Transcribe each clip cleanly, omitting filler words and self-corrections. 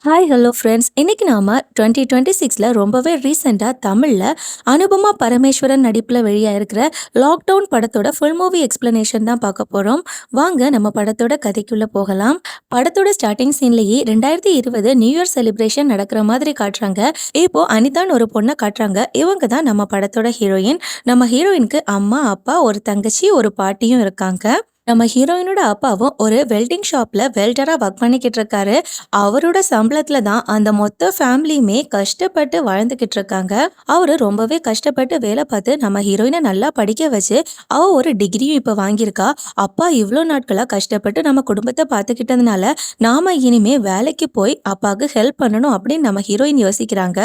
Hi hello friends. இன்னைக்கு நாம 2026ல ரொம்பவே ரீசெண்டா தமிழ்ல அனுபமா பரமேஸ்வரன் நடிப்புல வெளியாயிருக்கிற லாக்டவுன் படத்தோட ஃபுல் மூவி எக்ஸ்பிளனேஷன் தான் பார்க்க போறோம். வாங்க நம்ம படத்தோட கதைக்குள்ள போகலாம். படத்தோட ஸ்டார்டிங் சீன்லயே 2020 நியூ இயர் செலிப்ரேஷன் நடக்கிற மாதிரி காட்டுறாங்க. இப்போ அனிதான்னு ஒரு பொண்ணை காட்டுறாங்க. இவங்க தான் நம்ம படத்தோட ஹீரோயின். நம்ம ஹீரோயினுக்கு அம்மா, அப்பா, ஒரு தங்கச்சி, ஒரு பாட்டியும் இருக்காங்க. நம்ம ஹீரோயினோட அப்பாவும் ஒரு வெல்டிங் ஷாப்ல வெல்டரா ஒர்க் பண்ணிக்கிட்டு இருக்காரு. அவரோட சம்பளத்துல தான் அந்த மொத்த ஃபேமிலியுமே கஷ்டப்பட்டு வாழ்ந்துகிட்டு இருக்காங்க. அவரு ரொம்பவே கஷ்டப்பட்டு வேலை பார்த்து நம்ம ஹீரோயினை நல்லா படிக்க வச்சு அவ ஒரு டிகிரியும் இப்ப வாங்கியிருக்கா. அப்பா இவ்வளோ நாட்களா கஷ்டப்பட்டு நம்ம குடும்பத்தை பார்த்துக்கிட்டதுனால நாம இனிமே வேலைக்கு போய் அப்பாவுக்கு ஹெல்ப் பண்ணணும் அப்படின்னு நம்ம ஹீரோயின் யோசிக்கிறாங்க.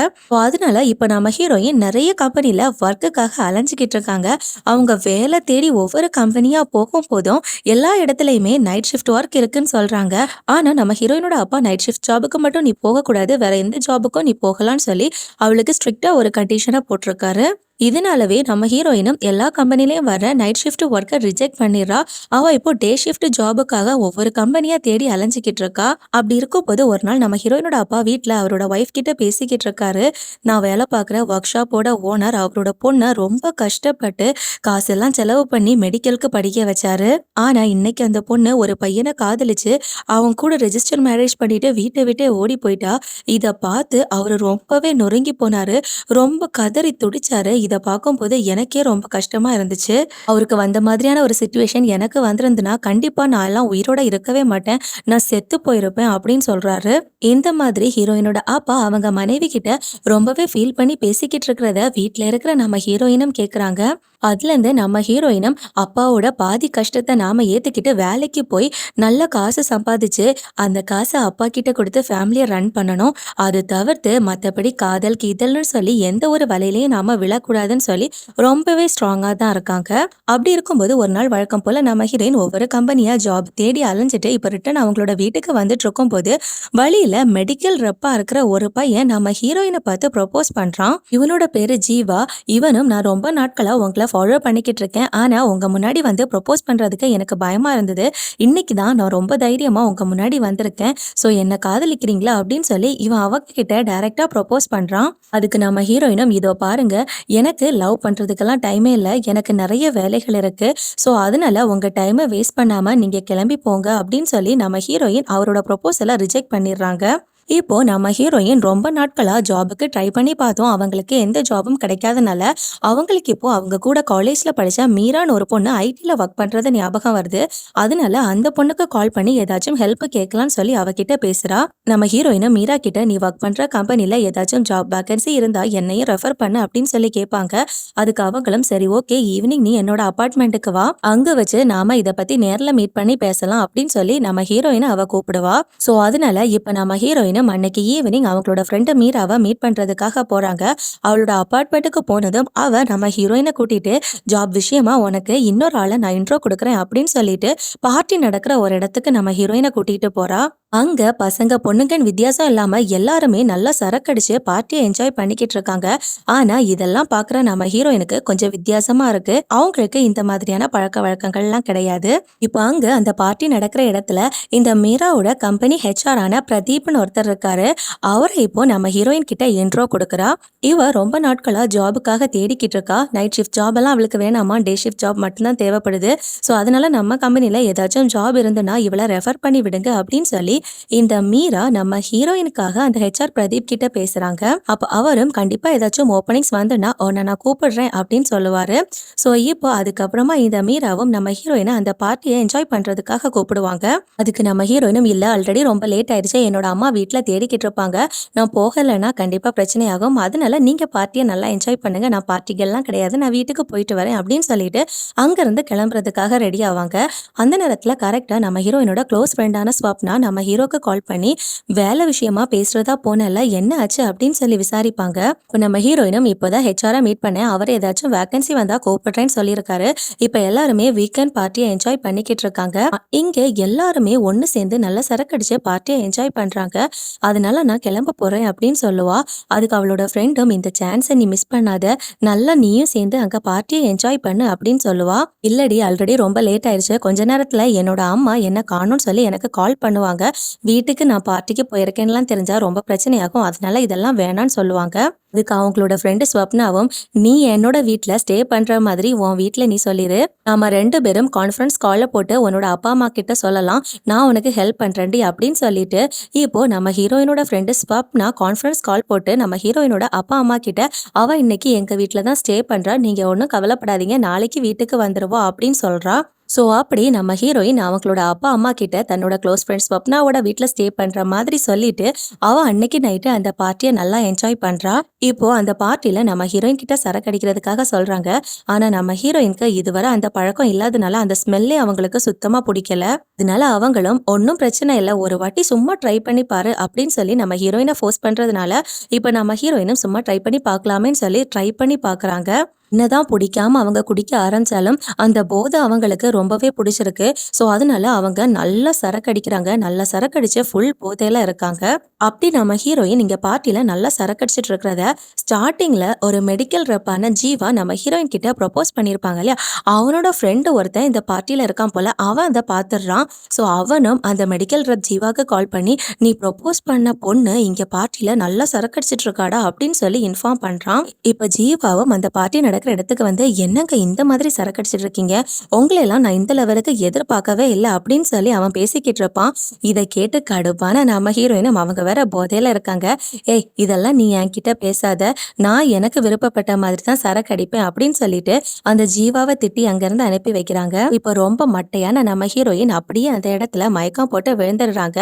அதனால இப்ப நம்ம ஹீரோயின் நிறைய கம்பெனில ஒர்க்குக்காக அலைஞ்சுக்கிட்டு இருக்காங்க. அவங்க வேலை தேடி ஒவ்வொரு கம்பெனியா போகும் போதும் எல்லா இடத்துலயுமே நைட் ஷிஃப்ட் ஒர்க் இருக்குன்னு சொல்றாங்க. ஆனா நம்ம ஹீரோயினோட அப்பா நைட் ஷிஃப்ட் ஜாபுக்கு மட்டும் நீ போகக்கூடாது, வேற எந்த ஜாபுக்கும் நீ போகலான்னு சொல்லி அவளுக்கு ஸ்ட்ரிக்டா ஒரு கண்டிஷனை போட்டிருக்காரு. இதனாலவே நம்ம ஹீரோயினும் எல்லா கம்பெனிலையும் வர நைட் ஷிஃப்ட் ஒர்க்கை ரிஜெக்ட் பண்ணிடுறா. அவ இப்போ டே ஷிஃப்ட் ஜாபுக்காக ஒவ்வொரு கம்பெனியா தேடி அலைஞ்சிக்கிட்டு இருக்கா. அப்படி இருக்கும் போது ஒரு நாள் நம்ம ஹீரோயினோட அப்பா வீட்டுல அவரோட ஒய்ஃப் கிட்ட பேசிக்கிட்டு இருக்காரு. நான் வேலை பார்க்குற ஒர்க் ஷாப்போட ஓனர் அவரோட பொண்ணை ரொம்ப கஷ்டப்பட்டு காசெல்லாம் செலவு பண்ணி மெடிக்கலுக்கு படிக்க வச்சாரு. ஆனா இன்னைக்கு அந்த பொண்ணு ஒரு பையனை காதலிச்சு அவன் கூட ரெஜிஸ்டர் மேரேஜ் பண்ணிட்டு வீட்டை விட்டே ஓடி போயிட்டா. இத பார்த்து அவரு ரொம்பவே நொறுங்கி போனாரு. ரொம்ப கதறி துடிச்சாரு. இத பார்க்கும்போது எனக்கே ரொம்ப கஷ்டமா இருந்துச்சு. அவருக்கு வந்த மாதிரியான ஒரு சிச்சுவேஷன் எனக்கு வந்திருந்துன்னா கண்டிப்பா நான் எல்லாம் உயிரோட இருக்கவே மாட்டேன். நான் செத்து போயிருப்பேன் அப்படின்னு சொல்றாரு. இந்த மாதிரி ஹீரோயினோட அப்பா அவங்க மனைவி கிட்ட ரொம்பவே ஃபீல் பண்ணி பேசிக்கிட்டு இருக்கிறத வீட்ல இருக்கிற நம்ம ஹீரோயினும் கேக்குறாங்க. அதுல இருந்து நம்ம ஹீரோயினும் அப்பாவோட பாதி கஷ்டத்தை நாம ஏத்துக்கிட்டு வேலைக்கு போய் நல்ல காசு சம்பாதிச்சு அந்த காசை அப்பா கிட்ட கொடுத்து ஃபேமிலியை ரன் பண்ணணும். அது தவிர்த்து மற்றபடி காதல் கீதல்னு சொல்லி எந்த ஒரு வலையிலையும் நாம விழக்கூடாதுன்னு சொல்லி ரொம்பவே ஸ்ட்ராங்கா தான் இருக்காங்க. அப்படி இருக்கும்போது ஒரு நாள் வழக்கம் போல நம்ம ஹீரோயின் ஒவ்வொரு கம்பெனியா ஜாப் தேடி அலைஞ்சிட்டு இப்ப ரிட்டன் அவங்களோட வீட்டுக்கு வந்துட்டு இருக்கும் போது வழியில மெடிக்கல் ரெப்பா இருக்கிற ஒரு பையன் நம்ம ஹீரோயினை பார்த்து ப்ரொபோஸ் பண்றான். இவனோட பேரு ஜீவா. இவனும் நான் ரொம்ப நாட்களா உங்களை ஃபாலோ பண்ணிக்கிட்டு இருக்கேன். ஆனா உங்க முன்னாடி வந்து ப்ரொபோஸ் பண்றதுக்கு எனக்கு பயமா இருந்தது. இன்னைக்கு தான் நான் ரொம்ப தைரியமா உங்க முன்னாடி வந்திருக்கேன். ஸோ என்ன காதலிக்கிறீங்களா அப்படின்னு சொல்லி இவன் அவங்க கிட்ட டைரக்டா ப்ரொபோஸ் பண்றான். அதுக்கு நம்ம ஹீரோயினும் இதோ பாருங்க, எனக்கு லவ் பண்றதுக்கெல்லாம் டைமே இல்லை, எனக்கு நிறைய வேலைகள் இருக்கு. ஸோ அதனால உங்க டைமை வேஸ்ட் பண்ணாம நீங்க கிளம்பி போங்க அப்படின்னு சொல்லி நம்ம ஹீரோயின் அவரோட ப்ரொபோசலை ரிஜெக்ட் பண்ணிடுறாங்க. இப்போ நம்ம ஹீரோயின் ரொம்ப நாட்களா ஜாபுக்கு ட்ரை பண்ணி பார்த்தோம், அவங்களுக்கு எந்த ஜாபும் கிடைக்காதனால அவங்களுக்கு இப்போ அவங்க கூட காலேஜ்ல படிச்ச மீரான்னு ஒரு பொண்ணு ஐடில ஒர்க் பண்றது ஞாபகம் வருது. அதனால அந்த பொண்ணுக்கு கால் பண்ணி ஏதாச்சும் ஹெல்ப் கேட்கலாம்னு சொல்லி அவகிட்ட பேசுறா. நம்ம ஹீரோயினும் மீரா கிட்ட நீ ஒர்க் பண்ற கம்பெனில ஏதாச்சும் ஜாப் வேகன்சி இருந்தா என்னையும் ரெஃபர் பண்ணு அப்படின்னு சொல்லி கேட்பாங்க. அதுக்கு அவங்களும் சரி ஓகே, ஈவினிங் நீ என்னோட அபார்ட்மெண்ட்டுக்கு வா, அங்க வச்சு நாம இதை பத்தி நேர்ல மீட் பண்ணி பேசலாம் அப்படின்னு சொல்லி நம்ம ஹீரோயினை அவ கூப்பிடுவா. ஸோ அதனால இப்ப நம்ம ஹீரோயின் அன்னைக்கு ஈவினிங் அவங்களோட ஃப்ரெண்டு மீராவை மீட் பண்றதுக்காக போறாங்க. அவளோட அபார்ட்மெண்ட்டுக்கு போனதும் அவ நம்ம ஹீரோயினை கூட்டிட்டு ஜாப் விஷயமா உனக்கு இன்னொரு ஆளை நான் இன்ட்ரோ கொடுக்குறேன் அப்படின்னு சொல்லிட்டு பார்ட்டி நடக்கிற ஒரு இடத்துக்கு நம்ம ஹீரோயினை கூட்டிட்டு போறா. அங்க பசங்க பொண்ணுங்கன்னு வித்தியாசம் இல்லாம எல்லாருமே நல்லா சரக்கடிச்சு பார்ட்டியை என்ஜாய் பண்ணிக்கிட்டு இருக்காங்க. ஆனா இதெல்லாம் பாக்குற நம்ம ஹீரோயினுக்கு கொஞ்சம் வித்தியாசமா இருக்கு. அவங்களுக்கு இந்த மாதிரியான பழக்க வழக்கங்கள்லாம் கிடையாது. இப்போ அங்க அந்த பார்ட்டி நடக்கிற இடத்துல இந்த மீராவோட கம்பெனி ஹெச்ஆர் ஆன பிரதீப்னு ஒருத்தர் இருக்காரு. அவரை இப்போ நம்ம ஹீரோயின் கிட்ட இன்ட்ரோ கொடுக்குறா. இவ ரொம்ப நாட்களா ஜாபுக்காக தேடிக்கிட்டு இருக்கா. நைட் ஷிஃப்ட் ஜாப் எல்லாம் அவளுக்கு வேணாமா, டே ஷிஃப்ட் ஜாப் மட்டும்தான் தேவைப்படுது. ஸோ அதனால நம்ம கம்பெனில ஏதாச்சும் ஜாப் இருந்துன்னா இவளை ரெஃபர் பண்ணி விடுங்க அப்படின்னு சொல்லி இந்த மீரா நம்ம ஹீரோயினுக்காக அந்த ஹெச்ஆர் பிரதீப் கிட்ட பேசுறாங்க. அப்ப அவரும் கண்டிப்பா ஏதாச்சும் ஓப்பனிங்ஸ் வந்துன்னா உன்னை நான் கூப்பிடுறேன் அப்படின்னு சொல்லுவாரு. ஸோ இப்போ அதுக்கப்புறமா இந்த மீராவும் நம்ம ஹீரோயினை அந்த பார்ட்டியை என்ஜாய் பண்றதுக்காக கூப்பிடுவாங்க. அதுக்கு நம்ம ஹீரோயினும் இல்ல, ஆல்ரெடி ரொம்ப லேட் ஆயிடுச்சு, என்னோட அம்மா வீட்டுல தேடிக்கிட்டு இருப்பாங்க, நான் போகலைன்னா கண்டிப்பா பிரச்சனையாகும், அதனால நீங்க பார்ட்டியை நல்லா என்ஜாய் பண்ணுங்க, நான் பார்ட்டிகள்லாம் கிடையாது, நான் வீட்டுக்கு போயிட்டு வரேன் அப்படின்னு சொல்லிட்டு அங்கிருந்து கிளம்புறதுக்காக ரெடி ஆவாங்க. அந்த நேரத்துல கரெக்டா நம்ம ஹீரோயினோட க்ளோஸ் ஃப்ரெண்டான ஸ்வப்னா நம்ம ஹீரோக்கு கால் பண்ணி வேலை விஷயமா பேசுறதா போனல என்ன ஆச்சு அப்படின்னு சொல்லி விசாரிப்பாங்க. இப்போ நம்ம ஹீரோயினும் இப்போதான் ஹெச்ஆரா மீட் பண்ணேன், அவர் ஏதாச்சும் வேகன்சி வந்தா கூப்பிடுறேன்னு சொல்லியிருக்காரு. இப்ப எல்லாருமே வீக்கெண்ட் பார்ட்டியை என்ஜாய் பண்ணிக்கிட்டு இருக்காங்க. இங்க எல்லாருமே ஒண்ணு சேர்ந்து நல்ல சரக்கடிச்சு பார்ட்டியை என்ஜாய் பண்றாங்க. அதனால நான் கிளம்ப போறேன் அப்படின்னு சொல்லுவா. அதுக்கு அவளோட ஃப்ரெண்டும் இந்த சான்ஸை நீ மிஸ் பண்ணாத, நல்லா நீயும் சேர்ந்து அங்க பார்ட்டியை என்ஜாய் பண்ணு அப்படின்னு சொல்லுவா. இல்லடி ஆல்ரெடி ரொம்ப லேட் ஆயிடுச்சு, கொஞ்ச நேரத்துல என்னோட அம்மா என்ன காணும்னு சொல்லி எனக்கு கால் பண்ணுவாங்க, வீட்டுக்கு நான் பார்ட்டிக்கு போயிருக்கேன்லாம் தெரிஞ்சா ரொம்ப பிரச்சனையாகும், அதனால இதெல்லாம் வேணான்னு சொல்லுவாங்க. அதுக்கு அவங்களோட ஃப்ரெண்டு ஸ்வப்னாவும், நீ என்னோட வீட்ல ஸ்டே பண்ற மாதிரி உன் வீட்ல நீ சொல்லிரு, நாம 2 பேரும் கான்ஃபரன்ஸ் கால்ல போட்டு உன்னோட அப்பா அம்மா கிட்ட சொல்லலாம், நான் உனக்கு ஹெல்ப் பண்றேன்டி அப்படின்னு சொல்லிட்டு இப்போ நம்ம ஹீரோயினோட ஃப்ரெண்டு ஸ்வப்னா கான்ஃபரன்ஸ் கால் போட்டு நம்ம ஹீரோயினோட அப்பா அம்மா கிட்ட, அவ இன்னைக்கு எங்க வீட்ல தான் ஸ்டே பண்றா, நீங்க ஒன்றும் கவலைப்படாதீங்க, நாளைக்கு வீட்டுக்கு வந்துருவா அப்படின்னு சொல்றா. ஸோ அப்படி நம்ம ஹீரோயின் அவங்களோட அப்பா அம்மா கிட்ட தன்னோட க்ளோஸ் ஃப்ரெண்ட் ஸ்வப்னாவோட வீட்டில் ஸ்டே பண்ற மாதிரி சொல்லிட்டு அவ அன்னைக்கு நைட்டு அந்த பார்ட்டியை நல்லா என்ஜாய் பண்றா. இப்போ அந்த பார்ட்டியில நம்ம ஹீரோயின் கிட்ட சரக்கு அடிக்கிறதுக்காக சொல்றாங்க. ஆனா நம்ம ஹீரோயினுக்கு இதுவரை அந்த பழக்கம் இல்லாதனால அந்த ஸ்மெல்லே அவங்களுக்கு சுத்தமா பிடிக்கல. அதனால அவங்களும் ஒன்றும் பிரச்சனை இல்லை, ஒரு வாட்டி சும்மா ட்ரை பண்ணி பாரு அப்படின்னு சொல்லி நம்ம ஹீரோயினை ஃபோர்ஸ் பண்றதுனால இப்போ நம்ம ஹீரோயினும் சும்மா ட்ரை பண்ணி பார்க்கலாமேன்னு சொல்லி ட்ரை பண்ணி பார்க்கறாங்க. என்னதான் பிடிக்காம அவங்க குடிக்க ஆரம்பிச்சாலும் அந்த போதை அவங்களுக்கு ரொம்பவே பிடிச்சிருக்கு. ஸோ அதனால அவங்க நல்லா சரக்கு அடிக்கிறாங்க, நல்லா சரக்கு அடிச்சு ஃபுல் போதையில இருக்காங்க. அப்படி நம்ம ஹீரோயின் இங்க பார்ட்டில நல்லா சரக்கு அடிச்சிட்டு இருக்கிறத ஸ்டார்டிங்ல ஒரு மெடிக்கல் ரெப்பான ஜீவா நம்ம ஹீரோயின் கிட்ட ப்ரொபோஸ் பண்ணியிருப்பாங்க இல்லையா, அவனோட ஃப்ரெண்டு ஒருத்தன் இந்த பார்ட்டியில இருக்கான் போல, அவன் அதை பார்த்துடுறான். ஸோ அவனும் அந்த மெடிக்கல் ரெப் ஜீவாக்கு கால் பண்ணி, நீ ப்ரொபோஸ் பண்ண பொண்ணு இங்க பார்ட்டியில நல்லா சரக்கு அடிச்சிட்டு இருக்காடா அப்படின்னு சொல்லி இன்ஃபார்ம் பண்றான். இப்ப ஜீவாவும் அந்த பார்ட்டி நடக்கிற இடத்துக்கு வந்து, என்னங்க இந்த மாதிரி சரக்கு அடிச்சிட்டு இருக்கீங்க, உங்களையெல்லாம் நான் இந்த லெவலுக்கு எதிர்பார்க்கவே இல்லை அப்படின்னு சொல்லி அவன் பேசிக்கிட்டு இருப்பான். இதை கேட்டு கடுப்பான நம்ம ஹீரோயினும், அவங்க வேற போதையில இருக்காங்க, ஏய் இதெல்லாம் நீ என்கிட்ட பேசாத, நான் எனக்கு விருப்பப்பட்ட மாதிரி தான் சரக்கு அடிப்பேன் அப்படின்னு சொல்லிட்டு அந்த ஜீவாவை திட்டி அங்கிருந்து அனுப்பி வைக்கிறாங்க. இப்போ ரொம்ப மட்டையான நம்ம ஹீரோயின் அப்படியே அந்த இடத்துல மயக்கம் போட்டு விழுந்துடுறாங்க.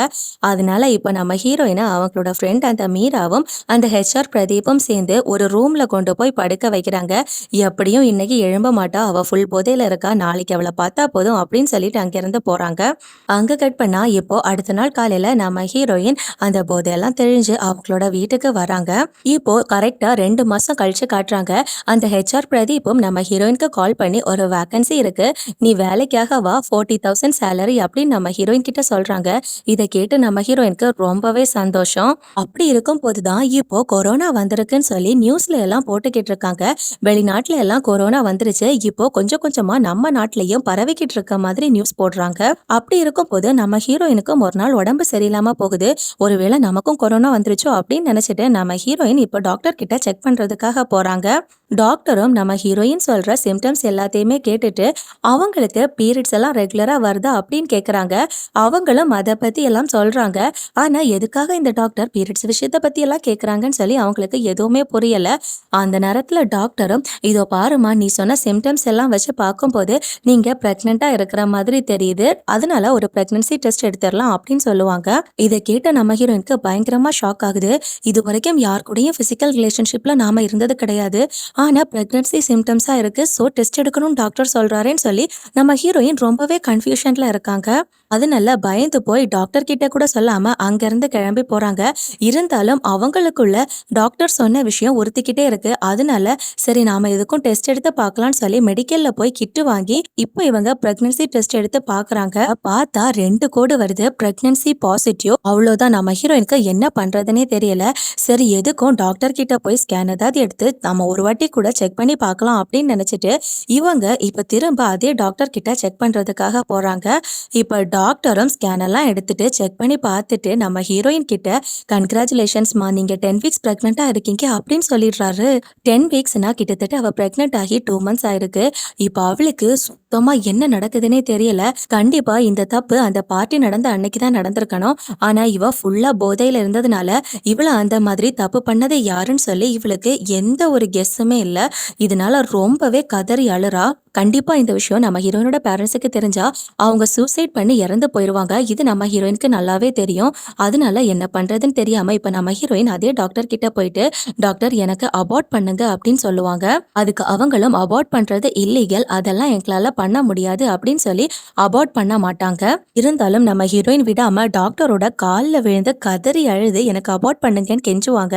அதனால இப்போ நம்ம ஹீரோயினை அவங்களோட ஃப்ரெண்ட் அந்த மீராவும் அந்த ஹெச்ஆர் பிரதீப்பும் சேர்ந்து ஒரு ரூம்ல கொண்டு போய் படுக்க வைக்கிறாங்க. எப்படியும் இன்னைக்கு எழும்ப மாட்டா, அவ ஃபுல் போதையில இருக்கா, நாளைக்கு அவளை பார்த்தா போதும் அப்படின்னு சொல்லிட்டு அங்கிருந்து போறாங்க. அங்க கட் பண்ணா இப்போ அடுத்த நாள் காலையில நம்ம ஹீரோயின் அந்த போதையெல்லாம் தெளிஞ்சு அவங்களோட வீட்டுக்கு வராங்க. இப்போ கரெக்டா 2 மாசம் கழிச்சு காட்டுறாங்க. அந்த ஹெச்ஆர் பிரதீப்பும் நம்ம ஹீரோயினுக்கு கால் பண்ணி, ஒரு வேகன்சி இருக்கு, நீ வேலைக்காக வா, 40,000 சேலரி அப்படின்னு நம்ம ஹீரோயின் கிட்ட சொல்றாங்க. இதை கேட்டு நம்ம ஹீரோயினுக்கு ரொம்பவே சந்தோஷம். அப்படி இருக்கும் போதுதான் இப்போ கொரோனா வந்திருக்குன்னு சொல்லி நியூஸ்ல எல்லாம் போட்டுக்கிட்டு இருக்காங்க. வெளிநாட்டுல எல்லாம் கொரோனா வந்துருச்சு, இப்போ கொஞ்சம் கொஞ்சமா நம்ம நாட்டிலையும் பரவிக்கிட்டு இருக்க மாதிரி நியூஸ் போடுறாங்க. அப்படி இருக்கும் போது நம்ம ஹீரோயினுக்கும் ஒரு நாள் உடம்பு சரியில்லாம போகுது, ஒருவேளை நமக்கும் கொரோனா வந்துருச்சோ அப்படின்னு நினைச்சிட்டு நம்ம ஹீரோயின் இப்போ டாக்டர் கிட்ட செக் பண்றதுக்காக போறாங்க. டாக்டரும் நம்ம ஹீரோயின் சொல்ற சிம்டம்ஸ் எல்லாத்தையுமே கேட்டுட்டு அவங்களுக்கு பீரியட்ஸ் எல்லாம் ரெகுலரா வருதா அப்படின்னு கேக்குறாங்க. அவங்களும் அதை பத்தி எல்லாம் சொல்றாங்க. ஆனா எதுக்காக இந்த டாக்டர் பீரியட்ஸ் விஷயத்த பத்தி எல்லாம் கேக்குறாங்கன்னு சொல்லி அவங்களுக்கு எதுவுமே புரியல. அந்த நேரத்துல டாக்டரும், இதோ பாருமா, நீ சொன்ன சிம்டம்ஸ் எல்லாம் வச்சு பார்க்கும்போது நீங்க பிரெக்னெண்டா இருக்கிற மாதிரி தெரியுது, அதனால ஒரு பிரெக்னன்சி டெஸ்ட் எடுத்துடலாம் அப்படின்னு சொல்லுவாங்க. இதை கேட்ட நம்ம ஹீரோயினுக்கு பயங்கரமா ஷாக் ஆகுது. இது வரைக்கும் யார் கூடயும் பிசிக்கல் ரிலேஷன்ஷிப்ல நாம இருந்தது கிடையாது, ஆனா பிரெக்னன்சி சிம்டம்ஸா இருக்கு, சோ டெஸ்ட் எடுக்கணும் டாக்டர் சொல்றாருன்னு சொல்லி நம்ம ஹீரோயின் ரொம்பவே கன்ஃபியூஷன்ல இருக்காங்க. அதனால பயந்து போய் டாக்டர் கிட்ட கூட சொல்லாம அங்கிருந்து கிளம்பி போறாங்க. இருந்தாலும் அவங்களுக்குள்ள டாக்டர் சொன்ன விஷயம் உறுத்திக்கிட்டே இருக்கு. அதனால சரி நாம எதுக்கும் டெஸ்ட் எடுத்து பார்க்கலாம்னு சொல்லி மெடிக்கல்ல போய் கிட்டு வாங்கி இப்போ இவங்க பிரெக்னன்சி டெஸ்ட் எடுத்து பாக்குறாங்க. பார்த்தா 2 கோடு வருது, பிரெக்னன்சி பாசிட்டிவ். அவ்வளவுதான், நம்ம ஹீரோயினுக்கு என்ன பண்றதுன்னே தெரியல. சரி எதுக்கும் டாக்டர் கிட்ட போய் ஸ்கேன் ஏதாவது எடுத்து நம்ம ஒரு வாட்டி கூட செக் பண்ணி பார்க்கலாம் அப்படின்னு நினைச்சிட்டு இவங்க இப்ப திரும்ப அதே டாக்டர் கிட்ட செக் பண்றதுக்காக போறாங்க. இப்ப டாக்டரும் ஸ்கேன் எல்லாம் எடுத்துட்டு செக் பண்ணி பார்த்துட்டு நம்ம ஹீரோயின் கிட்ட, கன்கிராச்சுலேஷன்ஸ்மா, நீங்க 10 வீக்ஸ் பிரெக்னெண்டா இருக்கீங்க அப்படின்னு சொல்லிடுறாரு. 10 வீக்ஸ்னா கிட்டத்தட்ட அவ பிரெக்னென்ட் ஆகி 2 மந்த்ஸ் ஆயிருக்கு. இப்ப அவளுக்கு சுத்தமா என்ன நடக்குதுன்னே தெரியல. கண்டிப்பா இந்த தப்பு அந்த பார்ட்டி நடந்த அன்னைக்குதான் நடந்திருக்கணும். ஆனா இவ ஃபுல்லா போதையில இருந்ததுனால இவள அந்த மாதிரி தப்பு பண்ணது யாருன்னு சொல்லி இவளுக்கு எந்த ஒரு கெஸ்ஸுமே இல்ல. இதனால ரொம்பவே கதறி அழுறா. கண்டிப்பா இந்த விஷயம் நம்ம ஹீரோயினோட பேரண்ட்ஸுக்கு தெரிஞ்சா அவங்க சூசைட் பண்ணி இறந்து போயிருவாங்க. இது நம்ம ஹீரோயினுக்கு நல்லாவே தெரியும். அதனால என்ன பண்றதுன்னு தெரியாம இப்ப நம்ம ஹீரோயின் அதே டாக்டர் கிட்ட போயிட்டு, டாக்டர் எனக்கு அபார்ட் பண்ணுங்க அப்படின்னு சொல்லுவாங்க. அதுக்கு அவங்களும் அபார்ட் பண்றது இல்லீகல், அதெல்லாம் எங்களால பண்ண முடியாது அப்படின்னு சொல்லி அபார்ட் பண்ண மாட்டாங்க. இருந்தாலும் நம்ம ஹீரோயின் விடாம டாக்டரோட காலில் விழுந்து கதறி அழுது எனக்கு அபார்ட் பண்ணுங்கன்னு கெஞ்சுவாங்க.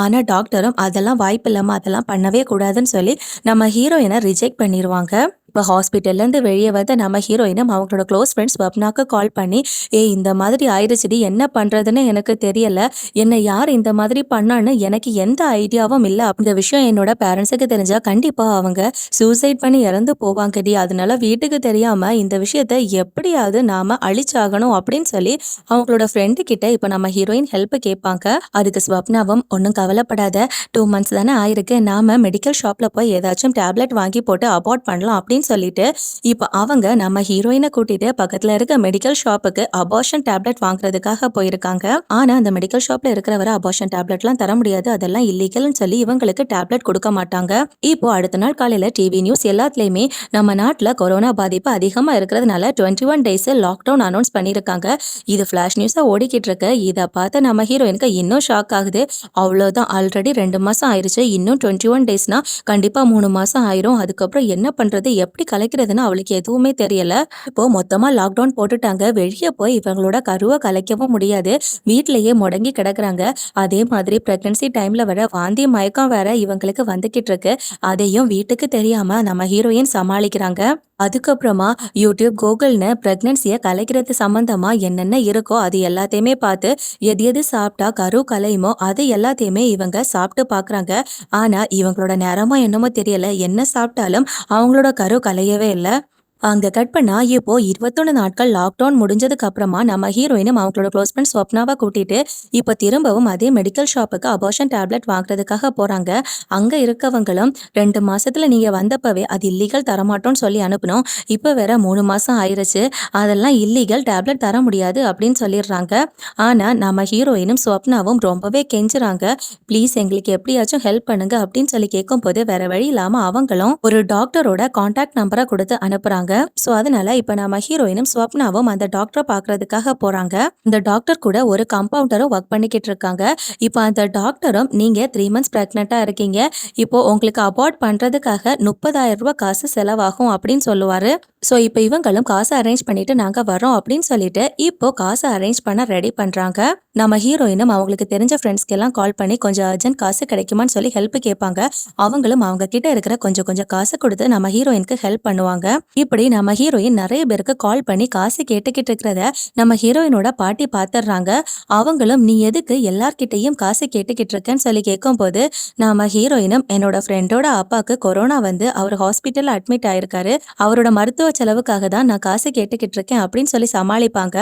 ஆனா டாக்டரும் அதெல்லாம் வாய்ப்பு இல்லாம அதெல்லாம் பண்ணவே கூடாதுன்னு சொல்லி நம்ம ஹீரோயினை ரிஜெக்ட் பண்ணிடுவாங்க. இப்போ ஹாஸ்பிட்டல்லேருந்து வெளியே வந்த நம்ம ஹீரோயினும் அவங்களோட க்ளோஸ் ஃப்ரெண்ட் ஸ்வப்னாக்கு கால் பண்ணி, ஏய் இந்த மாதிரி ஆயிடுச்சுடி, என்ன பண்ணுறதுன்னு எனக்கு தெரியல, என்னை யார் இந்த மாதிரி பண்ணான்னு எனக்கு எந்த ஐடியாவும் இல்லை. இந்த விஷயம் என்னோட பேரண்ட்ஸுக்கு தெரிஞ்சா கண்டிப்பாக அவங்க சூசைட் பண்ணி இறந்து போவாங்கடி, அதனால வீட்டுக்கு தெரியாமல் இந்த விஷயத்த எப்படியாவது நாம அழிச்சாகணும் அப்படின்னு சொல்லி அவங்களோட ஃப்ரெண்டு கிட்ட இப்போ நம்ம ஹீரோயின் ஹெல்ப் கேட்பாங்க. அதுக்கு ஸ்வப்னாவும், ஒன்றும் கவலைப்படாத, 2 months தானே ஆயிருக்கு, நாம மெடிக்கல் ஷாப்பில் போய் ஏதாச்சும் டேப்லெட் வாங்கி போட்டு அபார்ட் பண்ணலாம் அப்படின்னு சொல்லிட்டு இப்போ அவங்க நம்ம ஹீரோயினை கூட்டிட்டு பக்கத்தில் இருக்க மெடிக்கல் ஷாப்புக்கு அபார்ஷன் டேப்லெட் வாங்குறதுக்காக போயிருக்காங்க. ஆனால் அந்த மெடிக்கல் ஷாப்பில் இருக்கிறவரை அபார்ஷன் டேப்லெட்லாம் தர முடியாது, அதெல்லாம் இல்லீகல்னு சொல்லி இவங்களுக்கு டேப்லெட் கொடுக்க மாட்டாங்க. இப்போ அடுத்த நாள் காலையில் டிவி நியூஸ் எல்லாத்துலேயுமே நம்ம நாட்டில் கொரோனா பாதிப்பு அதிகமாக இருக்கிறதுனால 21 days லாக்டவுன் அனௌன்ஸ் பண்ணியிருக்காங்க. இது ஃப்ளாஷ் நியூஸாக ஓடிக்கிட்டு இருக்கு. இதை பார்த்து நம்ம ஹீரோயினுக்கு இன்னும் ஷாக் ஆகுது. அவ்வளோதான், ஆல்ரெடி 2 மாதம் ஆயிடுச்சு, இன்னும் 21 daysனா கண்டிப்பாக 3 மாதம் ஆயிரும். அதுக்கப்புறம் என்ன பண்ணுறது, எப்படி கலைக்கிறதுன்னு அவளுக்கு எதுவுமே தெரியல. இப்போ மொத்தமாக லாக்டவுன் போட்டுட்டாங்க, வெளியே போய் இவங்களோட கருவை கலைக்கவும் முடியாது, வீட்டிலேயே முடங்கி கிடக்குறாங்க. அதே மாதிரி ப்ரெக்னன்சி டைமில் வர வாந்தி மயக்கம் வேற இவங்களுக்கு வந்துக்கிட்டு இருக்கு. அதையும் வீட்டுக்கு தெரியாமல் நம்ம ஹீரோயின் சமாளிக்கிறாங்க. அதுக்கப்புறமா யூடியூப், கூகுள்னு ப்ரெக்னன்சியை கலைக்கிறது சம்மந்தமா என்னென்ன இருக்கோ அது எல்லாத்தையுமே பார்த்து எது எது சாப்பிட்டா கரு கலையுமோ அது எல்லாத்தையுமே இவங்க சாப்பிட்டு பார்க்குறாங்க. ஆனால் இவங்களோட நேரமோ என்னமோ தெரியல, என்ன சாப்பிட்டாலும் அவங்களோட கரு கலையவே இல்லை. அங்க கட் பண்ணா இப்போ 21 நாட்கள் லாக்டவுன் முடிஞ்சதுக்கு அப்புறமா நம்ம ஹீரோயினும் அவங்களோட க்ளோஸ் ஃப்ரெண்ட் ஸ்வப்னாவை கூட்டிட்டு இப்போ திரும்பவும் அதே மெடிக்கல் ஷாப்புக்கு அபார்ஷன் டேப்லெட் வாங்குறதுக்காக போறாங்க. அங்க இருக்கவங்களும் 2 மாசத்துல நீங்க வந்தப்பவே அது இல்லீகல் தரமாட்டோம்னு சொல்லி அனுப்பணும், இப்போ வேற 3 மாசம் ஆயிருச்சு, அதெல்லாம் இல்லீகல், டேப்லெட் தர முடியாது அப்படின்னு சொல்லிடுறாங்க. ஆனா நம்ம ஹீரோயினும் ஸ்வப்னாவும் ரொம்பவே கெஞ்சுறாங்க, ப்ளீஸ் எங்களுக்கு எப்படியாச்சும் ஹெல்ப் பண்ணுங்க அப்படின்னு சொல்லி கேட்கும்போது வேற வழி இல்லாம அவங்களும் ஒரு டாக்டரோட கான்டாக்ட் நம்பரை கொடுத்து அனுப்புறாங்க. ஸோ அதனால இப்போ நம்ம ஹீரோயினும் ஸ்வப்னாவும் அந்த டாக்டரை பார்க்கறதுக்காக போறாங்க. இந்த டாக்டர் கூட ஒரு கம்பவுண்டரும் ஒர்க் பண்ணிக்கிட்டு இருக்காங்க. இப்போ அந்த டாக்டரும், நீங்க 3 months பிரெக்னெண்டா இருக்கீங்க, இப்போ உங்களுக்கு அபார்ட் பண்றதுக்காக 30,000 ரூபாய் காசு செலவாகும் அப்படின்னு சொல்லுவாரு. ஸோ இப்போ இவங்களும் காசு அரேஞ்ச் பண்ணிட்டு நாங்க வரோம் அப்படின்னு சொல்லிட்டு இப்போ காசு அரேஞ்ச் பண்ண ரெடி பண்றாங்க. நம்ம ஹீரோயினும் அவங்களுக்கு தெரிஞ்ச ஃப்ரெண்ட்ஸ்க்கு எல்லாம் கால் பண்ணி கொஞ்சம் அர்ஜென்ட் காசு கிடைக்குமான்னு சொல்லி ஹெல்ப் கேட்பாங்க. அவங்களும் அவங்க கிட்ட இருக்கிற கொஞ்சம் கொஞ்சம் காசு கொடுத்து நம்ம ஹீரோயினுக்கு ஹெல்ப் பண்ணுவாங்க. இப்படி நம்ம ஹீரோயின் நிறைய பேருக்கு கால் பண்ணி காசு கேட்டுக்கிட்டு இருக்கிறத நம்ம ஹீரோயினோட பாட்டி பார்த்துடுறாங்க. அவங்களும், நீ எதுக்கு எல்லார்கிட்டையும் காசு கேட்டுக்கிட்டு இருக்கேன்னு சொல்லி கேட்கும்போது நம்ம ஹீரோயினும், என்னோட ஃப்ரெண்டோட அப்பாவுக்கு கொரோனா வந்து அவர் ஹாஸ்பிட்டல்ல அட்மிட் ஆயிருக்காரு, அவரோட மருத்துவ செலவுக்காக தான் நான் காசு கேட்டுக்கிட்டு இருக்கேன் அப்படின்னு சொல்லி சமாளிப்பாங்க.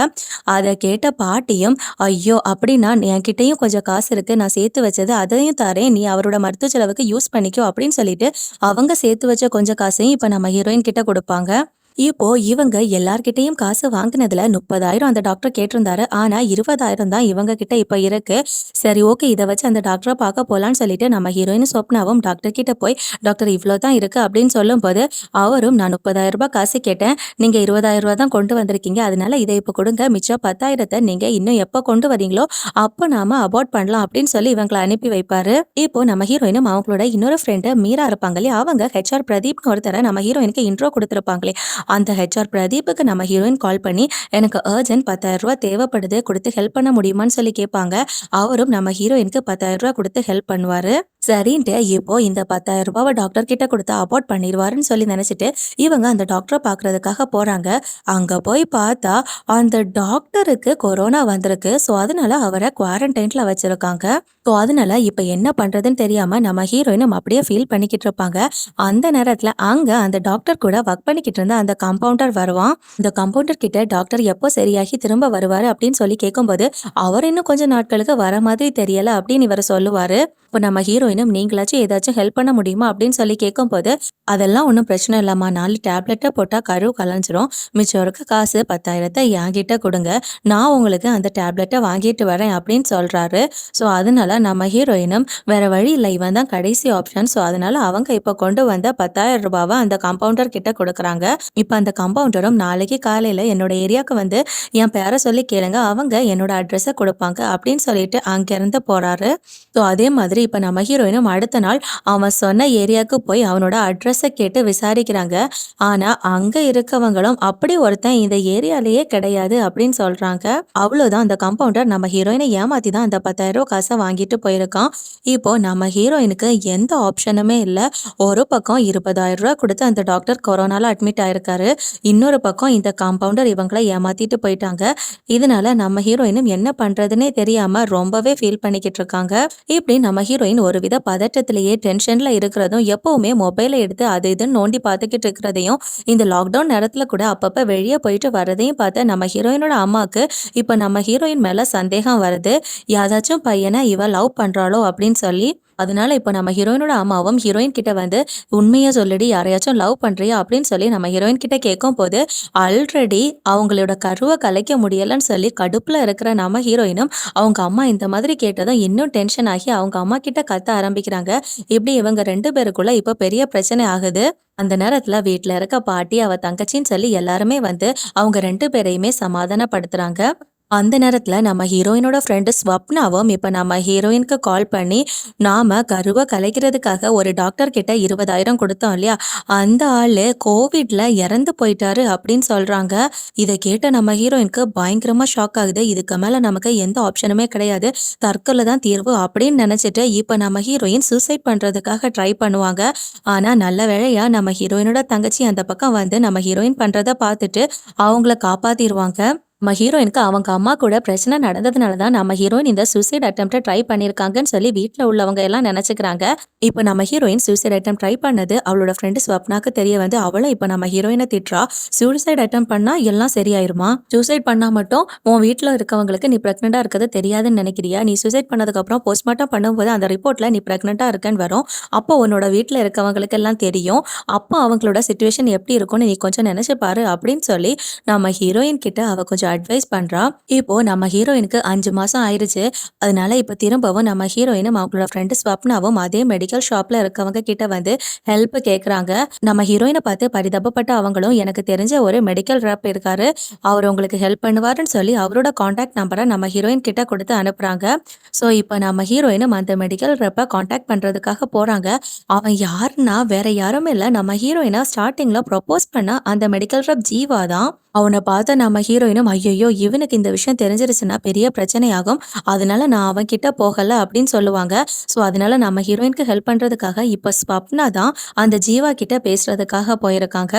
அதை கேட்ட பாட்டியும், ஐயோ அப்படின்னா என்கிட்டயும் கொஞ்சம் காசு இருக்கு, நான் சேர்த்து வச்சது அதையும் தரேன், நீ அவரோட மருத்துவ செலவுக்கு யூஸ் பண்ணிக்கோ அப்படின்னு சொல்லிட்டு அவங்க சேர்த்து வச்ச கொஞ்சம் காசையும் இப்போ நம்ம ஹீரோயின் கிட்ட கொடுப்பாங்க. இப்போ இவங்க எல்லார்கிட்டையும் காசு வாங்கினதுல 30,000 அந்த டாக்டர் கேட்டிருந்தாரு. ஆனா 20,000 தான் இவங்க கிட்ட இப்ப இருக்கு. சரி ஓகே, இதை வச்சு அந்த டாக்டரை பார்க்க போலான்னு சொல்லிட்டு நம்ம ஹீரோயின் ஸ்வப்னாவும் டாக்டர் கிட்ட போய், டாக்டர் இவ்வளோதான் இருக்கு அப்படின்னு சொல்லும் போது அவரும், நான் 30,000 ரூபாய் காசு கேட்டேன், நீங்க 20,000 ரூபாய் தான் கொண்டு வந்திருக்கீங்க, அதனால இதை இப்போ கொடுங்க, மிச்சம் 10,000 நீங்க இன்னும் எப்போ கொண்டு வரீங்களோ அப்போ நாம அபார்ட் பண்ணலாம் அப்படின்னு சொல்லி இவங்களை அனுப்பி வைப்பாரு. இப்போ நம்ம ஹீரோயினும் அவங்களோட இன்னொரு ஃப்ரெண்டு மீரா இருப்பாங்களே, அவங்க ஹெச்ஆர் பிரதீப்னு ஒருத்தரை நம்ம ஹீரோயினுக்கு இன்ட்ரோ கொடுத்துருப்பாங்களே, அந்த ஹெச்ஆர் பிரதீப்புக்கு நம்ம ஹீரோயின் கால் பண்ணி, எனக்கு அர்ஜென்ட் 10,000 ரூபாய் தேவைப்படுது, கொடுத்து ஹெல்ப் பண்ண முடியுமான்னு சொல்லி கேட்பாங்க. அவரும் நம்ம ஹீரோயினுக்கு 10,000 ரூபாய் கொடுத்து ஹெல்ப் பண்ணுவாரு. சரின்ட்டு இப்போ இந்த 10,000 ரூபாவை டாக்டர் கிட்ட கொடுத்து அபார்ட் பண்ணிடுவாருன்னு சொல்லி நினைச்சிட்டு இவங்க அந்த டாக்டரை பார்க்கறதுக்காக போறாங்க. அங்க போய் பார்த்தா அந்த டாக்டருக்கு கொரோனா வந்திருக்கு. ஸோ அதனால அவரை குவாரண்டைன்ல வச்சிருக்காங்க. ஸோ அதனால இப்போ என்ன பண்றதுன்னு தெரியாம நம்ம ஹீரோயினும் அப்படியே ஃபீல் பண்ணிக்கிட்டு இருப்பாங்க. அந்த நேரத்துல அங்க அந்த டாக்டர் கூட ஒர்க் பண்ணிக்கிட்டு இருந்த அந்த கம்பவுண்டர் வருவான். இந்த கம்பவுண்டர் கிட்ட டாக்டர் எப்போ சரியாகி திரும்ப வருவாரு அப்படின்னு சொல்லி கேட்கும்போது அவர் இன்னும் கொஞ்சம் நாட்களுக்கு வர மாதிரி தெரியல அப்படின்னு இவர் சொல்லுவாரு. இப்போ நம்ம ஹீரோயினும், நீங்களாச்சும் ஏதாச்சும் ஹெல்ப் பண்ண முடியுமா அப்படின்னு சொல்லி கேட்கும்போது, அதெல்லாம் ஒன்றும் பிரச்சனை இல்லைம்மா, 4 டேப்லெட்டை போட்டால் கரு கலைஞ்சிரும், மிச்சம் இருக்க காசு 10,000 என்கிட்ட கொடுங்க, நான் உங்களுக்கு அந்த டேப்லெட்டை வாங்கிட்டு வரேன் அப்படின்னு சொல்றாரு. ஸோ அதனால நம்ம ஹீரோயினும் வேற வழி இல்லை, இவன் தான் கடைசி ஆப்ஷன். ஸோ அதனால அவங்க இப்போ கொண்டு வந்த 10,000 ரூபாவை அந்த கம்பவுண்டர் கிட்ட கொடுக்குறாங்க. இப்போ அந்த கம்பவுண்டரும், நாளைக்கு காலையில் என்னோட ஏரியாவுக்கு வந்து என் பேரை சொல்லி கேளுங்க, அவங்க என்னோட அட்ரஸை கொடுப்பாங்க அப்படின்னு சொல்லிட்டு அங்கேருந்து போறாரு. ஸோ அதே மாதிரி இப்ப நம்ம ஹீரோயினும் அடுத்த நாள் அவன் சொன்ன ஏரியாவுக்கு போய் அவனோட அட்ரஸை கேட்டு விசாரிக்கிறாங்க. ஆனா அங்க இருக்கவங்களும் அப்படி ஒருத்தன் இந்த ஏரியாலேயே கிடையாது அப்படின்னு சொல்றாங்க. அவ்வளவுதான், அந்த கம்பவுண்டர் நம்ம ஹீரோயினை ஏமாத்தி தான் அந்த 10,000 காசை வாங்கிட்டு போயிருக்கான். இப்போ நம்ம ஹீரோயினுக்கு எந்த ஆப்ஷனுமே இல்ல. ஒரு பக்கம் 20,000 கொடுத்து அந்த டாக்டர் கொரோனால அட்மிட் ஆயிருக்காரு. இன்னொரு பக்கம் இந்த காம்பவுண்டர் இவங்களை ஏமாத்திட்டு போயிட்டாங்க. இதனால நம்ம ஹீரோயினும் என்ன பண்றதுன்னே தெரியாம ரொம்பவே ஃபீல் பண்ணிக்கிட்டு இருக்காங்க. இப்படி நம்ம ஹீரோயின் ஒருவித பதட்டத்திலேயே டென்ஷன்ல இருக்கிறதும், எப்பவுமே மொபைலை எடுத்து அது இதுன்னு நோண்டி பார்த்துக்கிட்டு இருக்கிறதையும், இந்த லாக்டவுன் நேரத்துல கூட அப்பப்ப வெளியே போயிட்டு வரதையும் பார்த்து நம்ம ஹீரோயினோட அம்மாக்கு இப்ப நம்ம ஹீரோயின் மேல சந்தேகம் வருது. யாராச்சும் பையனை இவ லவ் பண்றாளோ அப்படின்னு சொல்லி. அதனால இப்ப நம்ம ஹீரோயினோட அம்மாவும் ஹீரோயின் கிட்ட வந்து உண்மையா சொல்லுடி, யாரையாச்சும் லவ் பண்றியா அப்படின்னு சொல்லி நம்ம ஹீரோயின் கிட்ட கேட்கும் போது, ஆல்ரெடி அவங்களோட கருவை கலைக்க முடியலன்னு சொல்லி கடுப்புல இருக்கிற நம்ம ஹீரோயினும் அவங்க அம்மா இந்த மாதிரி கேட்டதும் இன்னும் டென்ஷன் ஆகி அவங்க அம்மா கிட்ட கத்த ஆரம்பிக்கிறாங்க. இப்படி இவங்க 2 பேருக்குள்ள இப்ப பெரிய பிரச்சனை ஆகுது. அந்த நேரத்துல வீட்டுல இருக்க பாட்டி, அவ தங்கச்சின்னு சொல்லி எல்லாருமே வந்து அவங்க 2 பேரையுமே சமாதானப்படுத்துறாங்க. அந்த நேரத்துல நம்ம ஹீரோயினோட ஃப்ரெண்டு ஸ்வப்னாவும் இப்ப நம்ம ஹீரோயினுக்கு கால் பண்ணி, நாம கருவை கலைக்கிறதுக்காக ஒரு டாக்டர் கிட்ட 20,000 கொடுத்தோம் இல்லையா, அந்த ஆளு கோவிட்ல இறந்து போயிட்டாரு அப்படின்னு சொல்றாங்க. இதை கேட்ட நம்ம ஹீரோயினுக்கு பயங்கரமா ஷாக் ஆகுது. இதுக்கு மேல நமக்கு எந்த ஆப்ஷனுமே கிடையாது, தற்கொலை தான் தீர்வு அப்படின்னு நினைச்சிட்டு இப்ப நம்ம ஹீரோயின் சூசைட் பண்றதுக்காக ட்ரை பண்ணுவாங்க. ஆனா நல்ல வேளையா நம்ம ஹீரோயினோட தங்கச்சி அந்த பக்கம் வந்து நம்ம ஹீரோயின் பண்றத பார்த்துட்டு அவங்கள காப்பாத்திடுவாங்க. நம்ம ஹீரோயினுக்கு அவங்க அம்மா கூட பிரச்சனை நடந்ததுனால தான் நம்ம ஹீரோயின் இந்த சூசைட் அட்டெம்ப்டை ட்ரை பண்ணியிருக்காங்கன்னு சொல்லி வீட்டில் உள்ளவங்க எல்லாம் நினைச்சுக்கிறாங்க. இப்போ நம்ம ஹீரோயின் சூசைட் அட்டம் ட்ரை பண்ணது அவளோட ஃப்ரெண்டு ஸ்வப்னாக்கு தெரிய வந்து அவளும் இப்போ நம்ம ஹீரோயினை திட்டுறா. சூசைட் அட்டம் பண்ணா எல்லாம் சரியாயிருமா? சூசைட் பண்ணா மட்டும் உன் வீட்டில் இருக்கவங்களுக்கு நீ பிரெக்னெண்டா இருக்கிறது தெரியாதுன்னு நினைக்கிறியா? நீ சூசைட் பண்ணதுக்கப்புறம் போஸ்ட்மார்ட்டம் பண்ணும்போது அந்த ரிப்போர்ட்ல நீ பிரெக்னெண்டா இருக்கன்னு வரும். அப்போ உன்னோட வீட்டில் இருக்கவங்களுக்கு எல்லாம் தெரியும். அப்போ அவங்களோட சுச்சுவேஷன் எப்படி இருக்கும்னு நீ கொஞ்சம் நினைச்சு பாரு அப்படின்னு சொல்லி நம்ம ஹீரோயின் கிட்ட அவ கொஞ்சம் அட்வைஸ் பண்றா. இப்போ நம்ம ஹீரோயினுக்கு 5 மாசம் ஆயிருச்சு. அதனால இப்ப திரும்பவும் நம்ம ஹீரோயினும் அவங்களோட ஃப்ரெண்டு ஸ்வப்னாவும் அதே மெடிக்கல் ஷாப்ல இருக்கவங்க கிட்ட வந்து ஹெல்ப் கேக்குறாங்க. நம்ம ஹீரோயினை பார்த்து பரிதாபப்பட்ட அவங்களும், எனக்கு தெரிஞ்ச ஒரு மெடிக்கல் ரெப் இருக்காரு, அவர் உங்களுக்கு ஹெல்ப் பண்ணுவாருன்னு சொல்லி அவரோட கான்டாக்ட் நம்பரை நம்ம ஹீரோயின் கிட்ட கொடுத்து அனுப்புறாங்க. ஸோ இப்போ நம்ம ஹீரோயினும் அந்த மெடிக்கல் ரெப்பை கான்டாக்ட் பண்றதுக்காக போறாங்க. அவன் யாருன்னா வேற யாரும் இல்லை, நம்ம ஹீரோயினா ஸ்டார்டிங்ல ப்ரொபோஸ் பண்ண அந்த மெடிக்கல் ரெப் ஜீவா தான். அவனை பார்த்த நம்ம ஹீரோயினும், ஐயோ இவனுக்கு இந்த விஷயம் தெரிஞ்சிருச்சுன்னா பெரிய பிரச்சனையாகும், அதனால நான் அவன் கிட்ட போகல அப்படின்னு சொல்லுவாங்க. ஸோ அதனால நம்ம ஹீரோயினுக்கு ஹெல்ப் பண்றதுக்காக இப்ப ஸ்வப்னா தான் அந்த ஜீவா கிட்ட பேசுறதுக்காக போயிருக்காங்க.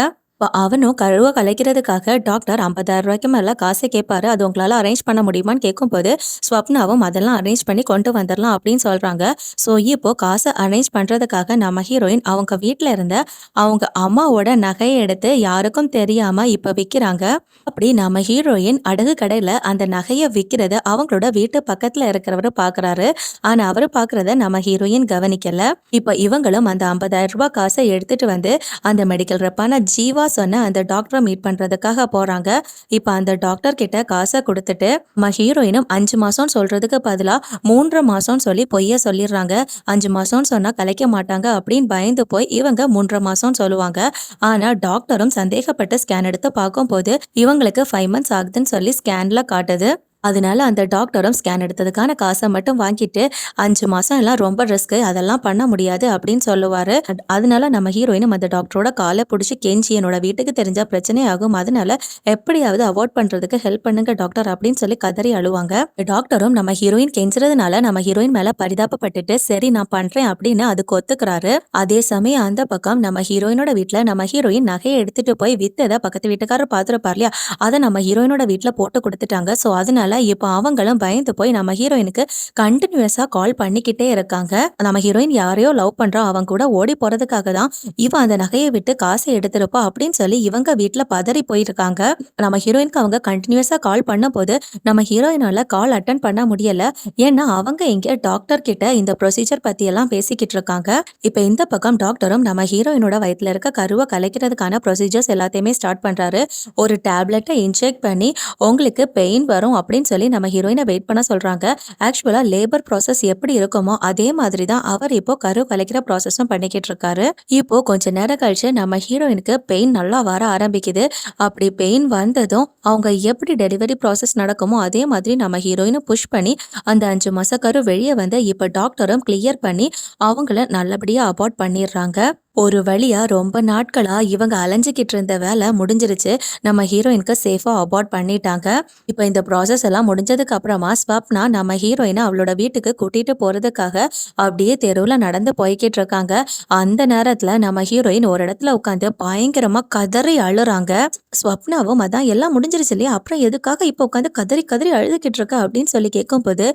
அவனும் கருவை கலைக்கிறதுக்காக டாக்டர் 50,000 மேல காசை கேட்பாரு, அது உங்களால அரேஞ்ச் பண்ண முடியுமான்னு கேட்கும்போது ஸ்வப்னாவும் அதெல்லாம் அரேஞ்ச் பண்ணி கொண்டு வந்துடலாம் அப்படின்னு சொல்றாங்க. ஸோ இப்போ காசை அரேஞ்ச் பண்றதுக்காக நம்ம ஹீரோயின் அவங்க வீட்டுல இருந்த அவங்க அம்மாவோட நகையை எடுத்து யாருக்கும் தெரியாம இப்ப விற்கிறாங்க. அப்படி நம்ம ஹீரோயின் அடகு கடையில அந்த நகையை விற்கிறத அவங்களோட வீட்டு பக்கத்துல இருக்கிறவரு பாக்குறாரு. ஆனா அவரு பாக்குறத நம்ம ஹீரோயின் கவனிக்கல. இப்ப இவங்களும் அந்த 50,000 காசை எடுத்துட்டு வந்து அந்த மெடிக்கல் ரெப்பான ஜீவா சொன்ன அந்த டாக்டரை மீட் பண்றதுக்காக போறாங்க. இப்ப அந்த டாக்டர் கிட்ட காசை கொடுத்துட்டு நம்ம ஹீரோயினும் 5 மாசம் சொல்றதுக்கு பதிலா 3 மாசம் சொல்லி பொய்ய சொல்லிடுறாங்க. 5 மாசம் சொன்னா கலைக்க மாட்டாங்க அப்படின்னு பயந்து போய் இவங்க 3 மாசம் சொல்லுவாங்க. ஆனா டாக்டரும் சந்தேகப்பட்டு ஸ்கேன் எடுத்து பார்க்கும் போது இவங்களுக்கு 5 மந்த்ஸ் ஆகுதுன்னு சொல்லி ஸ்கேன்ல காட்டுது. அதனால அந்த டாக்டரும் ஸ்கேன் எடுத்ததுக்கான காசை மட்டும் வாங்கிட்டு 5 மாசம் எல்லாம் ரொம்ப ரிஸ்க், அதெல்லாம் பண்ண முடியாது அப்படின்னு சொல்லுவாரு. அதனால நம்ம ஹீரோயினும் அந்த டாக்டரோட காலை பிடிச்சி கெஞ்சி, என்னோட வீட்டுக்கு தெரிஞ்சா பிரச்சனை ஆகும், அதனால எப்படியாவது அவாய்ட் பண்றதுக்கு ஹெல்ப் பண்ணுங்க டாக்டர் அப்படின்னு சொல்லி கதறி அழுவாங்க. டாக்டரும் நம்ம ஹீரோயின் கெஞ்சுறதுனால நம்ம ஹீரோயின் மேல பரிதாபப்பட்டுட்டு சரி நான் பண்றேன் அப்படின்னு அதுக்கு ஒத்துக்கிறாரு. அதே சமயம் அந்த பக்கம் நம்ம ஹீரோயினோட வீட்டுல நம்ம ஹீரோயின் நகையை எடுத்துட்டு போய் வித்ததை பக்கத்து வீட்டுக்காரர் பாத்துருப்பார் இல்லையா, அதை நம்ம ஹீரோயினோட வீட்டுல போட்டு கொடுத்துட்டாங்க. ஸோ அதனால இப்போ அவங்களும் பயந்து போய் நம்ம ஹீரோயினுக்கு கண்டினியூஸா கால் பண்ணிக்கிட்டே இருக்காங்க. நம்ம ஹீரோயின் யாரையோ லவ் பண்றா, அவங்க கூட ஓடி போறதுக்காக தான் இவன் அந்த நகையை விட்டு காசை எடுத்திருப்பா அப்படின்னு சொல்லி இவங்க வீட்டுல பதறி போயிருக்காங்க. நம்ம ஹீரோயினுக்கு அவங்க கண்டினியூஸா கால் பண்ண போது நம்ம ஹீரோயினால கால் அட்டன் பண்ண முடியல. ஏன்னா அவங்க இங்க டாக்டர் கிட்ட இந்த ப்ரொசீஜர் பத்தி எல்லாம் பேசிக்கிட்டு இருக்காங்க. இப்ப இந்த பக்கம் டாக்டரும் நம்ம ஹீரோயினோட வயிற்றுல இருக்க கருவை கலைக்கிறதுக்கான ப்ரொசீஜர்ஸ் எல்லாத்தையுமே ஸ்டார்ட் பண்றாரு. ஒரு டேப்லெட்டை இன்ஜெக்ட் பண்ணி உங்களுக்கு பெயின் வரும் அப்படின்னு அப்படின்னு சொல்லி நம்ம ஹீரோயினை வெயிட் பண்ண சொல்றாங்க. ஆக்சுவலா லேபர் ப்ராசஸ் எப்படி இருக்குமோ அதே மாதிரி தான் அவர் இப்போ கரு கலைக்கிற ப்ராசஸும் பண்ணிக்கிட்டு இருக்காரு. இப்போ கொஞ்ச நேரம் கழிச்சு நம்ம ஹீரோயினுக்கு பெயின் நல்லா வர ஆரம்பிக்குது. அப்படி பெயின் வந்ததும் அவங்க எப்படி டெலிவரி ப்ராசஸ் நடக்குமோ அதே மாதிரி நம்ம ஹீரோயினை புஷ் பண்ணி அந்த 5 மாச கரு வெளியே வந்து இப்ப டாக்டரும் கிளியர் பண்ணி அவங்கள நல்லபடியா அபார்ட் பண்ணிடுறாங்க. ஒரு வழியா ரொம்ப நாட்களா இவங்க அலைஞ்சுக்கிட்டு இருந்த வேலை முடிஞ்சிருச்சு. நம்ம ஹீரோயினுக்கு சேஃபா அபார்ட் பண்ணிட்டாங்க. இப்போ இந்த ப்ராசஸ் எல்லாம் முடிஞ்சதுக்கு அப்புறமா ஸ்வப்னா நம்ம ஹீரோயினை அவளோட வீட்டுக்கு கூட்டிட்டு போறதுக்காக அப்படியே தெருவுல நடந்து போய்கிட்டு இருக்காங்க. அந்த நேரத்துல நம்ம ஹீரோயின் ஒரு இடத்துல உட்காந்து பயங்கரமா கதறி அழுறாங்க. ஸ்வப்னாவும் அதான் எல்லாம் முடிஞ்சிருச்சு இல்லையா, அப்புறம் எதுக்காக இப்போ உட்காந்து கதறி கதறி அழுதுகிட்டு இருக்க அப்படின்னு சொல்லி கேட்கும்போது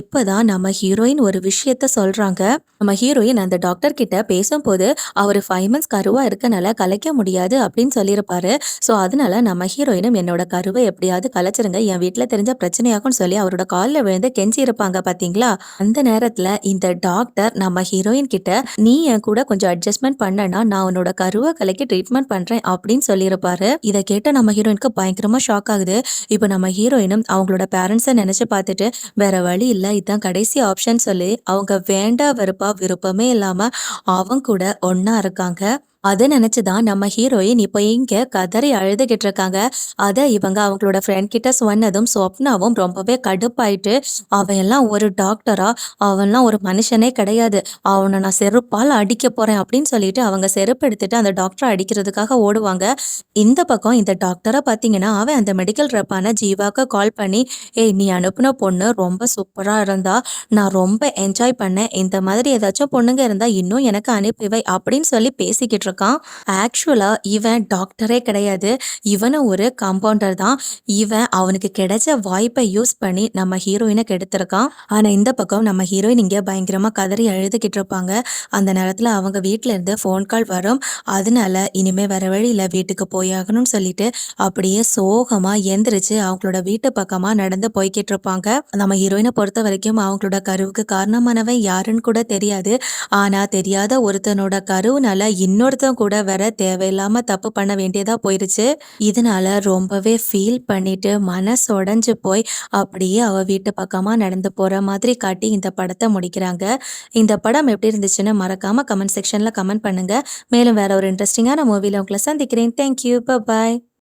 இப்பதான் நம்ம ஹீரோயின் ஒரு விஷயத்த சொல்றாங்க. நம்ம ஹீரோயின் அந்த டாக்டர் கிட்ட பேசும்போது அவர் 5 மந்த்ஸ் கருவா இருக்கனால கலைக்க முடியாது அப்படின்னு சொல்லியிருப்பாரு. ஸோ அதனால நம்ம ஹீரோயினும் என்னோட கருவை எப்படியாவது கலைச்சிருங்க, என் வீட்டில் தெரிஞ்ச பிரச்சனையாகும்னு சொல்லி அவரோட காலில் விழுந்து கெஞ்சி இருப்பாங்க பாத்தீங்களா. அந்த நேரத்துல இந்த டாக்டர் நம்ம ஹீரோயின் கிட்ட நீ என் கூட கொஞ்சம் அட்ஜஸ்ட்மெண்ட் பண்ணனா நான் உன்னோட கருவை கலைக்கு ட்ரீட்மெண்ட் பண்றேன் அப்படின்னு சொல்லியிருப்பாரு. இதை கேட்ட நம்ம ஹீரோயினுக்கு பயங்கரமா ஷாக் ஆகுது. இப்போ நம்ம ஹீரோயினும் அவங்களோட பேரண்ட்ஸை நினைச்சு பார்த்துட்டு வேற வழி இல்லை இதுதான் கடைசி ஆப்ஷன் சொல்லி அவங்க வேண்டா வெறுப்பா விருப்பமே இல்லாம அவங்க கூட ஒண்ணா இருக்காங்க. அதை நினைச்சுதான் நம்ம ஹீரோயின் இப்போ இங்க கதறி அழுதுகிட்டு இருக்காங்க. அதை இவங்க அவங்களோட ஃப்ரெண்ட் கிட்ட சொன்னதும் சொப்னாவும் ரொம்பவே கடுப்பாயிட்டு அவன் எல்லாம் ஒரு டாக்டரா, அவன்லாம் ஒரு மனுஷனே கிடையாது, அவனை நான் செருப்பால் அடிக்க போறேன் அப்படின்னு சொல்லிட்டு அவங்க செருப்பு எடுத்துட்டு அந்த டாக்டரை அடிக்கிறதுக்காக ஓடுவாங்க. இந்த பக்கம் இந்த டாக்டரை பார்த்தீங்கன்னா அவன் அந்த மெடிக்கல் ரெப்பான ஜீவாக்கு கால் பண்ணி ஏய் நீ அனுப்புன பொண்ணு ரொம்ப சூப்பரா இருந்தா, நான் ரொம்ப என்ஜாய் பண்ணேன், இந்த மாதிரி ஏதாச்சும் பொண்ணுங்க இருந்தா இன்னும் எனக்கு அனுப்பி வை அப்படின்னு சொல்லி பேசிக்கிட்டு இருக்கான். ஆக்சுவலா இவன் டாக்டரே கிடையாது, இவனும் ஒரு காம்பவுண்டர் தான். இவன் அவனுக்கு கிடைச்ச வாய்ப்பை யூஸ் பண்ணி நம்ம ஹீரோயினை கெடுத்திருக்கான். ஆனா இந்த பக்கம் நம்ம ஹீரோயின் இங்க பயங்கரமா கதறி அழுதுகிட்டு இருப்பாங்க. அந்த நேரத்துல அவங்க வீட்டுல இருந்து ஃபோன் கால் வரும். அதனால இனிமே வேற வழியில வீட்டுக்கு போயாகணும்னு சொல்லிட்டு அப்படியே சோகமா எந்திரிச்சு அவங்களோட வீட்டு பக்கமா நடந்து போய்கிட்டு இருப்பாங்க. நம்ம ஹீரோயினை பொறுத்த வரைக்கும் அவங்களோட கருவுக்கு காரணமானவன் யாருன்னு கூட தெரியாது. ஆனா தெரியாத ஒருத்தனோட கருவுனால இன்னொருத்தன் கூட வேற தேவையில்லாம தப்பு பண்ண வேண்டியதா போயிருச்சு. இதனால ரொம்பவே ஃபீல் பண்ணிட்டு மனசு உடைஞ்சு போய் அப்படியே அவ வீட்டு பக்கமா நடந்து போற மாதிரி காட்டி இந்த படத்தை முடிக்கிறாங்க. இந்த படம் எப்படி இருந்துச்சுன்னு மறக்காம கமெண்ட் செக்ஷன்ல கமெண்ட் பண்ணுங்க. மேலும் வேற ஒரு இன்ட்ரெஸ்டிங்கான மூவில உங்களை சந்திக்கிறேன். Thank you, by.